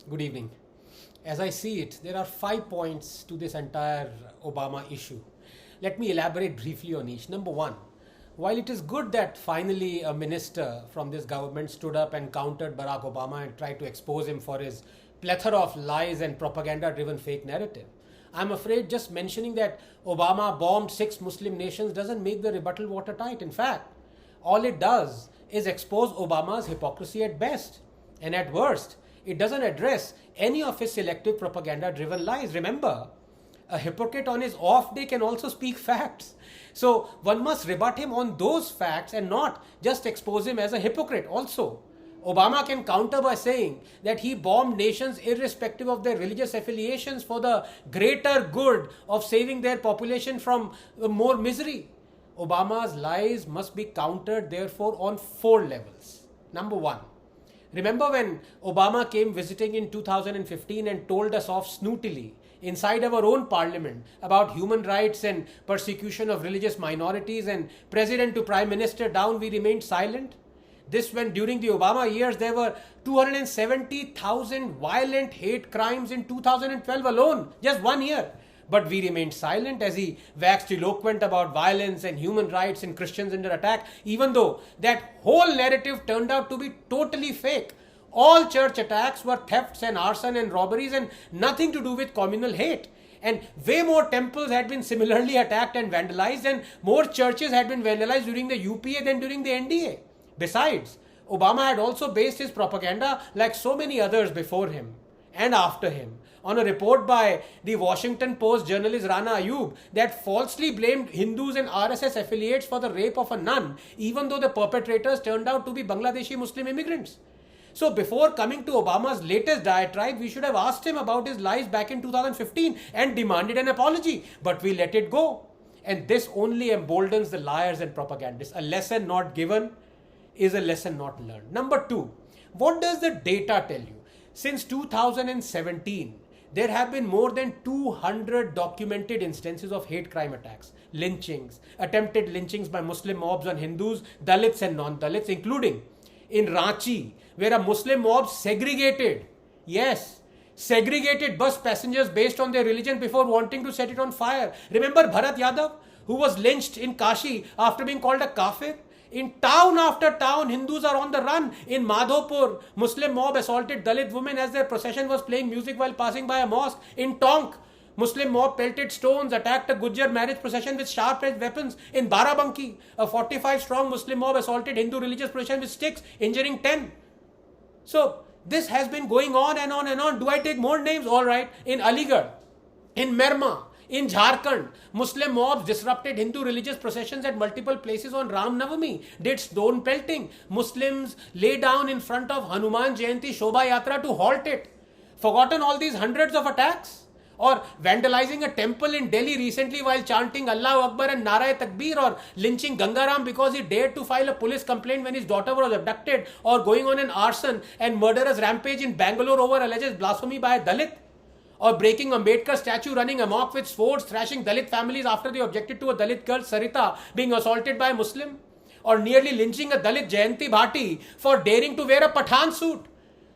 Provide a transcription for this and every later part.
Good evening. As I see it, there are 5 points to this entire Obama issue. Let me elaborate briefly on each. Number one, while it is good that finally a minister from this government stood up and countered Barack Obama and tried to expose him for his plethora of lies and propaganda driven fake narrative, I'm afraid just mentioning that Obama bombed 6 Muslim nations doesn't make the rebuttal watertight. In fact, all it does is expose Obama's hypocrisy at best. And at worst, it doesn't address any of his selective propaganda driven lies. Remember, a hypocrite on his off day can also speak facts. So one must rebut him on those facts and not just expose him as a hypocrite also. Obama can counter by saying that he bombed nations irrespective of their religious affiliations for the greater good of saving their population from more misery. Obama's lies must be countered, therefore, on 4 levels. Number one, remember when Obama came visiting in 2015 and told us off snootily inside our own parliament about human rights and persecution of religious minorities, and president to prime minister down, we remained silent? This when during the Obama years there were 270,000 violent hate crimes in 2012 alone, just 1 year. But we remained silent as he waxed eloquent about violence and human rights and Christians under attack, even though that whole narrative turned out to be totally fake. All church attacks were thefts and arson and robberies and nothing to do with communal hate. And way more temples had been similarly attacked and vandalized, and more churches had been vandalized during the UPA than during the NDA. Besides, Obama had also based his propaganda, like so many others before him and after him, on a report by the Washington Post journalist Rana Ayub that falsely blamed Hindus and RSS affiliates for the rape of a nun, even though the perpetrators turned out to be Bangladeshi Muslim immigrants. So before coming to Obama's latest diatribe, we should have asked him about his lies back in 2015 and demanded an apology, but we let it go. And this only emboldens the liars and propagandists. A lesson not given is a lesson not learned. Number two, what does the data tell you? Since 2017, there have been more than 200 documented instances of hate crime attacks, lynchings, attempted lynchings by Muslim mobs on Hindus, Dalits and non-Dalits, including in Ranchi, where a Muslim mob segregated bus passengers based on their religion before wanting to set it on fire. Remember Bharat Yadav, who was lynched in Kashi after being called a kafir? In town after town, Hindus are on the run. In Madhopur, Muslim mob assaulted Dalit women as their procession was playing music while passing by a mosque. In Tonk, Muslim mob pelted stones, attacked a Gujjar marriage procession with sharp-edged weapons. In Barabanki, a 45-strong Muslim mob assaulted Hindu religious procession with sticks, injuring 10. So, this has been going on and on and on. Do I take more names? All right. In Aligarh, in Merma, in Jharkhand, Muslim mobs disrupted Hindu religious processions at multiple places on Ram Navami, did stone pelting. Muslims lay down in front of Hanuman Jayanti Shobha Yatra to halt it. Forgotten all these hundreds of attacks? Or vandalizing a temple in Delhi recently while chanting Allahu Akbar and Nara Takbir, or lynching Gangaram because he dared to file a police complaint when his daughter was abducted, or going on an arson and murderous rampage in Bangalore over alleged blasphemy by a Dalit, or breaking Ambedkar statue, running amok with swords, thrashing Dalit families after they objected to a Dalit girl, Sarita, being assaulted by a Muslim, or nearly lynching a Dalit Jayanti Bhati for daring to wear a Pathan suit,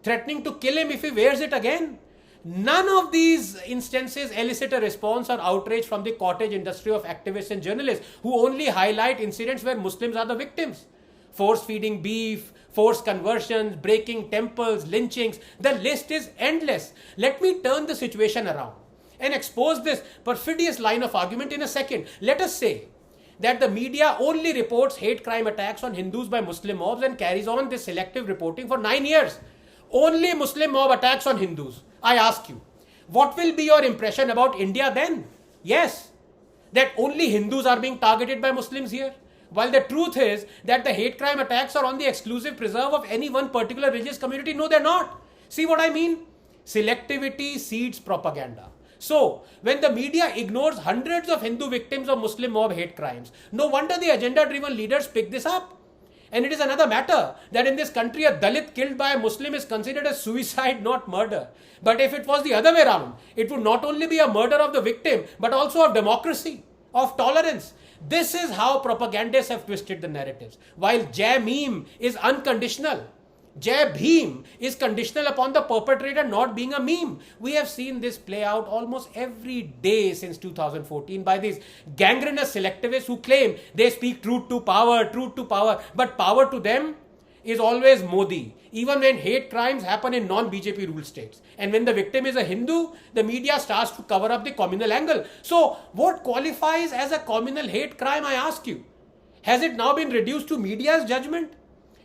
threatening to kill him if he wears it again. None of these instances elicit a response or outrage from the cottage industry of activists and journalists who only highlight incidents where Muslims are the victims. Force feeding beef, forced conversions, breaking temples, lynchings. The list is endless. Let me turn the situation around and expose this perfidious line of argument in a second. Let us say that the media only reports hate crime attacks on Hindus by Muslim mobs and carries on this selective reporting for 9 years. Only Muslim mob attacks on Hindus. I ask you, what will be your impression about India then? Yes, that only Hindus are being targeted by Muslims here. While the truth is that the hate crime attacks are on the exclusive preserve of any one particular religious community. No, they're not. See what I mean? Selectivity seeds propaganda. So, when the media ignores hundreds of Hindu victims of Muslim mob hate crimes, no wonder the agenda-driven leaders pick this up. And it is another matter that in this country a Dalit killed by a Muslim is considered a suicide, not murder. But if it was the other way around, it would not only be a murder of the victim, but also of democracy, of tolerance. This is how propagandists have twisted the narratives. While Jai Meme is unconditional, Jai Bhim is conditional upon the perpetrator not being a meme. We have seen this play out almost every day since 2014 by these gangrenous selectivists who claim they speak truth to power, but power to them is always Modi, even when hate crimes happen in non-BJP ruled states. And when the victim is a Hindu, the media starts to cover up the communal angle. So what qualifies as a communal hate crime, I ask you? Has it now been reduced to media's judgment?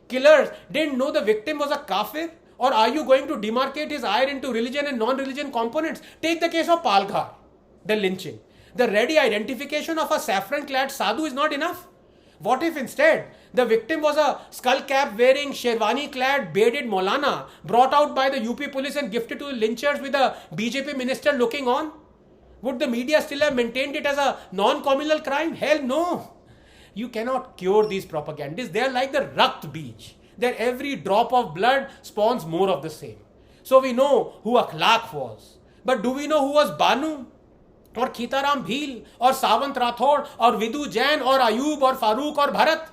Killers didn't know the victim was a kafir? Or are you going to demarcate his ire into religion and non-religion components? Take the case of Palghar, the lynching. The ready identification of a saffron-clad sadhu is not enough. What if instead the victim was a skull cap wearing sherwani clad bearded Maulana brought out by the UP police and gifted to the lynchers with a BJP minister looking on? Would the media still have maintained it as a non-communal crime? Hell no. You cannot cure these propagandists. They are like the Rakt Beej. Their every drop of blood spawns more of the same. So we know who Akhlaq was. But do we know who was Banu? Or Khitaram Bhil? Or Savant Rathod? Or Vidu Jain? Or Ayub? Or Farooq? Or Bharat?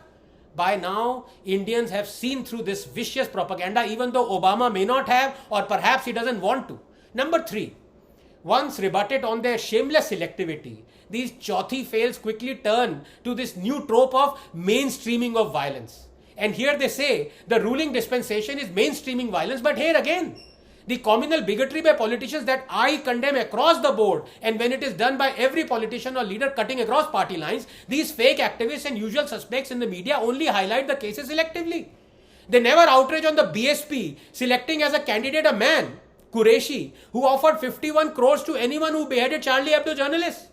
By now, Indians have seen through this vicious propaganda, even though Obama may not have, or perhaps he doesn't want to. Number 3. Once rebutted on their shameless selectivity, these chauthi fails quickly turn to this new trope of mainstreaming of violence. And here they say the ruling dispensation is mainstreaming violence, but here again, the communal bigotry by politicians that I condemn across the board, and when it is done by every politician or leader cutting across party lines, these fake activists and usual suspects in the media only highlight the cases selectively. They never outrage on the BSP selecting as a candidate a man, Qureshi, who offered 51 crores to anyone who beheaded Charlie Hebdo journalists.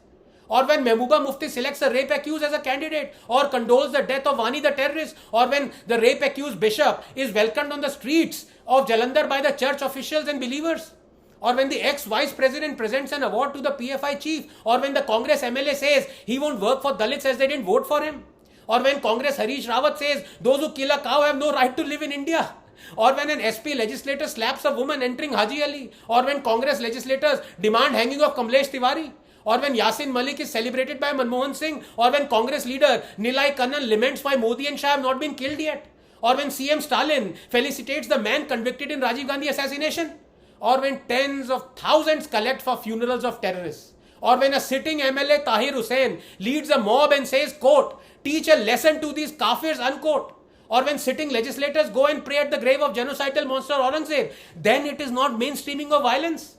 Or when Mehbooba Mufti selects a rape accused as a candidate, or condoles the death of Wani the terrorist, or when the rape accused bishop is welcomed on the streets of Jalandhar by the church officials and believers, or when the ex-vice president presents an award to the PFI chief, or when the Congress MLA says he won't work for Dalits as they didn't vote for him, or when Congress Harish Rawat says those who kill a cow have no right to live in India, or when an SP legislator slaps a woman entering Haji Ali, or when Congress legislators demand hanging of Kamlesh Tiwari, or when Yasin Malik is celebrated by Manmohan Singh, or when Congress leader Nilai Kannan laments why Modi and Shah have not been killed yet, or when CM Stalin felicitates the man convicted in Rajiv Gandhi assassination, or when tens of thousands collect for funerals of terrorists, or when a sitting MLA Tahir Hussain leads a mob and says, quote, teach a lesson to these kafirs, unquote, or when sitting legislators go and pray at the grave of genocidal monster Aurangzeb, then it is not mainstreaming of violence.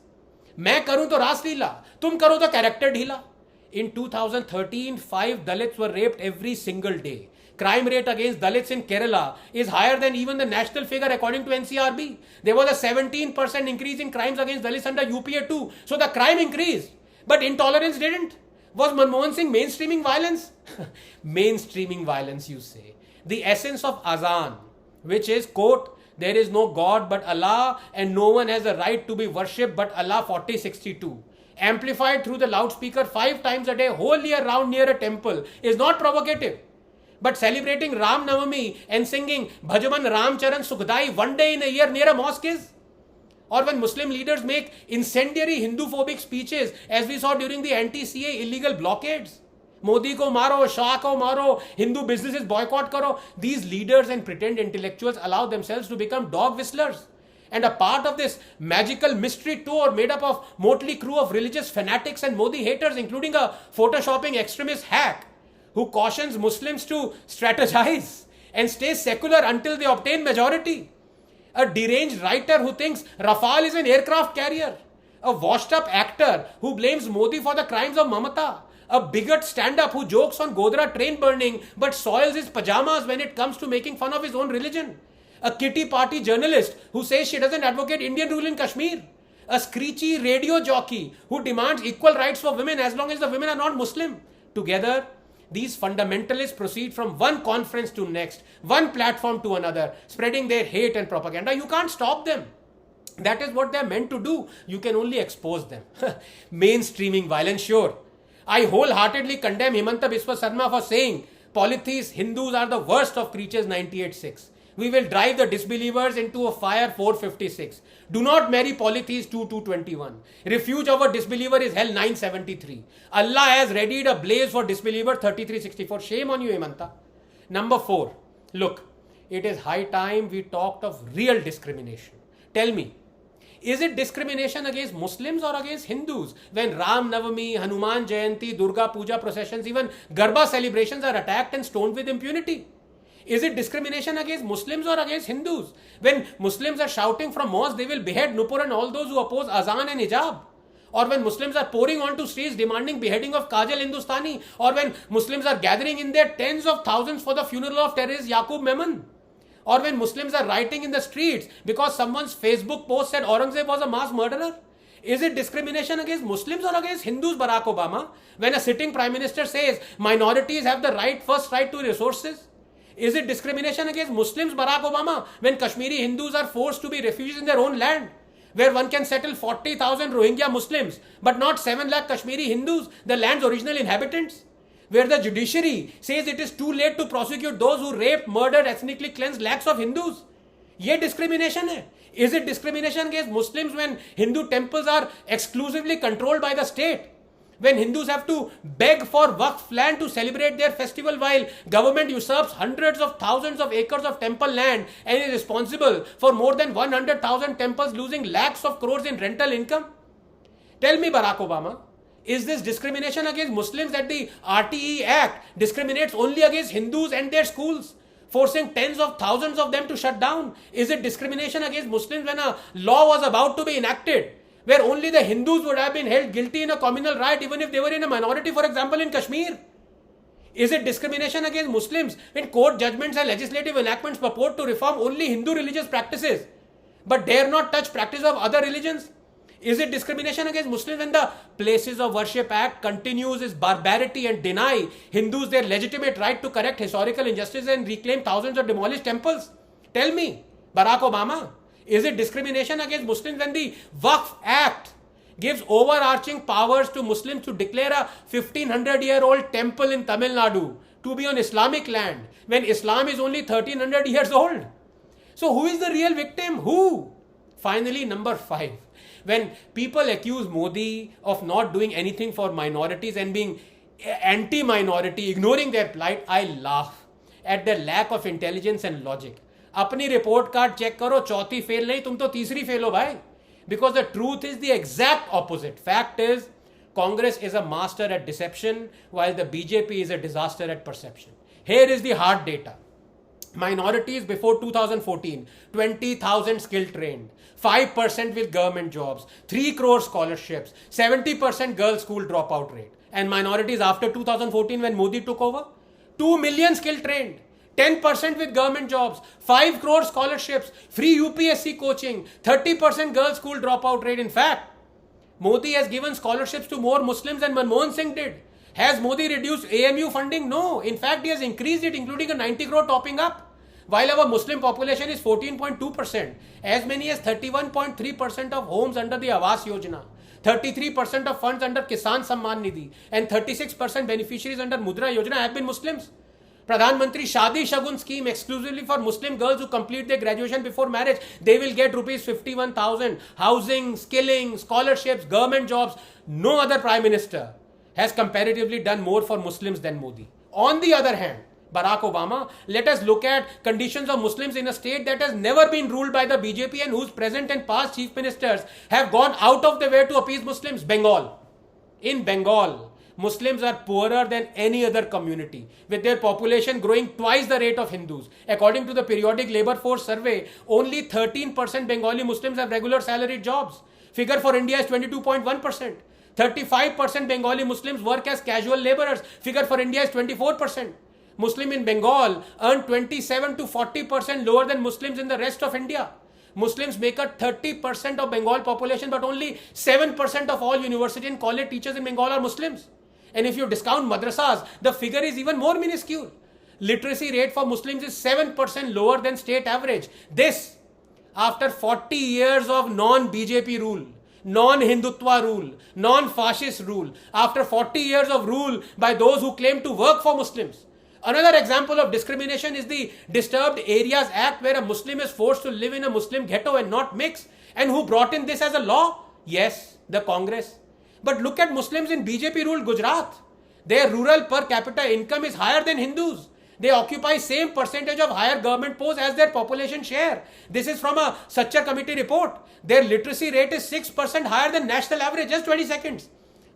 मैं करूं तो रास लीला, तुम करो तो character ढीला. In 2013, 5 Dalits were raped every single day. Crime rate against Dalits in Kerala is higher than even the national figure according to NCRB. There was a 17% increase in crimes against Dalits under UPA 2. So the crime increased, but intolerance didn't. Was Manmohan Singh mainstreaming violence? Mainstreaming violence, you say. The essence of Azan, which is, quote, there is no God but Allah and no one has a right to be worshipped but Allah 4062. Amplified through the loudspeaker 5 times a day, whole year round near a temple, is not provocative. But celebrating Ram Navami and singing Bhajaman Ram Charan Sukhdai one day in a year near a mosque is? Or when Muslim leaders make incendiary Hindu-phobic speeches as we saw during the anti-CA illegal blockades. Modi ko maro, Shah ko maro, Hindu businesses boycott karo. These leaders and pretend intellectuals allow themselves to become dog whistlers. And a part of this magical mystery tour made up of motley crew of religious fanatics and Modi haters, including a photoshopping extremist hack who cautions Muslims to strategize and stay secular until they obtain majority. A deranged writer who thinks Rafale is an aircraft carrier. A washed up actor who blames Modi for the crimes of Mamata. A bigot stand-up who jokes on Godhra train burning but soils his pajamas when it comes to making fun of his own religion. A kitty party journalist who says she doesn't advocate Indian rule in Kashmir. A screechy radio jockey who demands equal rights for women as long as the women are not Muslim. Together, these fundamentalists proceed from one conference to next, one platform to another, spreading their hate and propaganda. You can't stop them. That is what they're meant to do. You can only expose them. Mainstreaming violence, sure. I wholeheartedly condemn Himanta Biswa Sarma for saying polytheists, Hindus are the worst of creatures 98.6. We will drive the disbelievers into a fire 456. Do not marry polytheists 2221. Refuge of a disbeliever is hell 973. Allah has readied a blaze for disbeliever 3364. Shame on you, Himanta. Number 4. Look, It is high time we talked of real discrimination. Tell me, is it discrimination against Muslims or against Hindus when Ram Navami, Hanuman Jayanti, Durga Puja processions, even Garba celebrations are attacked and stoned with impunity? Is it discrimination against Muslims or against Hindus when Muslims are shouting from mosques they will behead Nupur and all those who oppose Azan and Hijab? Or when Muslims are pouring onto streets demanding beheading of Kajal Hindustani? Or when Muslims are gathering in their tens of thousands for the funeral of terrorist Yaqub Memon? Or when Muslims are rioting in the streets because someone's Facebook post said Aurangzeb was a mass murderer? Is it discrimination against Muslims or against Hindus, Barack Obama, when a sitting Prime Minister says minorities have the first right to resources? Is it discrimination against Muslims, Barack Obama, when Kashmiri Hindus are forced to be refugees in their own land, where one can settle 40,000 Rohingya Muslims, but not 7 lakh Kashmiri Hindus, the land's original inhabitants? Where the judiciary says it is too late to prosecute those who raped, murdered, ethnically cleansed lakhs of Hindus? ये discrimination है. Is it discrimination against Muslims when Hindu temples are exclusively controlled by the state? When Hindus have to beg for Waqf land to celebrate their festival while government usurps hundreds of thousands of acres of temple land and is responsible for more than 100,000 temples losing lakhs of crores in rental income? Tell me, Barack Obama, is this discrimination against Muslims that the RTE Act discriminates only against Hindus and their schools, forcing tens of thousands of them to shut down? Is it discrimination against Muslims when a law was about to be enacted where only the Hindus would have been held guilty in a communal riot even if they were in a minority, for example, in Kashmir? Is it discrimination against Muslims when court judgments and legislative enactments purport to reform only Hindu religious practices but dare not touch practice of other religions? Is it discrimination against Muslims when the Places of Worship Act continues its barbarity and deny Hindus their legitimate right to correct historical injustices and reclaim thousands of demolished temples? Tell me, Barack Obama, is it discrimination against Muslims when the Waqf Act gives overarching powers to Muslims to declare a 1500-year-old temple in Tamil Nadu to be on Islamic land when Islam is only 1300 years old? So who is the real victim? Who? Finally, number 5. When people accuse Modi of not doing anything for minorities and being anti-minority, ignoring their plight, I laugh at their lack of intelligence and logic. अपनी report card check करो, चौथी fail नहीं, तुम तो तीसरी fail हो भाई. Because the truth is the exact opposite. Fact is, Congress is a master at deception while the BJP is a disaster at perception. Here is the hard data. Minorities before 2014, 20,000 skill trained, 5% with government jobs, 3 crore scholarships, 70% girls school dropout rate. And minorities after 2014 when Modi took over, 2 million skill trained, 10% with government jobs, 5 crore scholarships, free UPSC coaching, 30% girls school dropout rate. In fact, Modi has given scholarships to more Muslims than Manmohan Singh did. Has Modi reduced AMU funding? No. In fact, he has increased it, including a 90 crore topping up. While our Muslim population is 14.2%, as many as 31.3% of homes under the Awas Yojana, 33% of funds under Kisan Samman Nidhi, and 36% beneficiaries under Mudra Yojana have been Muslims. Pradhan Mantri Shadi Shagun scheme exclusively for Muslim girls who complete their graduation before marriage. They will get rupees 51,000. Housing, skilling, scholarships, government jobs. No other Prime Minister has comparatively done more for Muslims than Modi. On the other hand, Barack Obama, let us look at conditions of Muslims in a state that has never been ruled by the BJP and whose present and past chief ministers have gone out of the way to appease Muslims. Bengal. In Bengal, Muslims are poorer than any other community, with their population growing twice the rate of Hindus. According to the periodic labor force survey, only 13% Bengali Muslims have regular salaried jobs. Figure for India is 22.1%. 35% Bengali Muslims work as casual laborers. Figure for India is 24%. Muslim in Bengal earn 27 to 40% lower than Muslims in the rest of India. Muslims make up 30% of Bengal population, but only 7% of all university and college teachers in Bengal are Muslims. And if you discount madrasas, the figure is even more minuscule. Literacy rate for Muslims is 7% lower than state average. This, after 40 years of non-BJP rule, non-Hindutva rule, non-fascist rule, after 40 years of rule by those who claim to work for Muslims. Another example of discrimination is the Disturbed Areas Act, where a Muslim is forced to live in a Muslim ghetto and not mix. And who brought in this as a law? Yes, the Congress. But look at Muslims in BJP ruled Gujarat. Their rural per capita income is higher than Hindus. They occupy same percentage of higher government posts as their population share. This is from a Sachar committee report. Their literacy rate is 6% higher than national average. Just 20 seconds.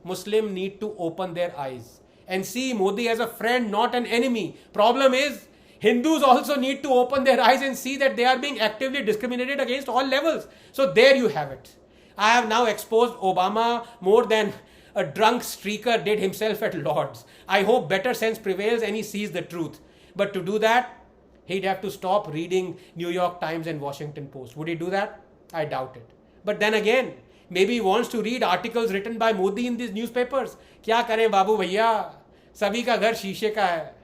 Muslims need to open their eyes and see Modi as a friend, not an enemy. Problem is, Hindus also need to open their eyes and see that they are being actively discriminated against all levels. So there you have it. I have now exposed Obama more than a drunk streaker did himself at Lord's. I hope better sense prevails and he sees the truth. But to do that, he'd have to stop reading New York Times and Washington Post. Would he do that? I doubt it. But then again, maybe he wants to read articles written by Modi in these newspapers. क्या करें बाबू भैया, सभी का घर शीशे का है.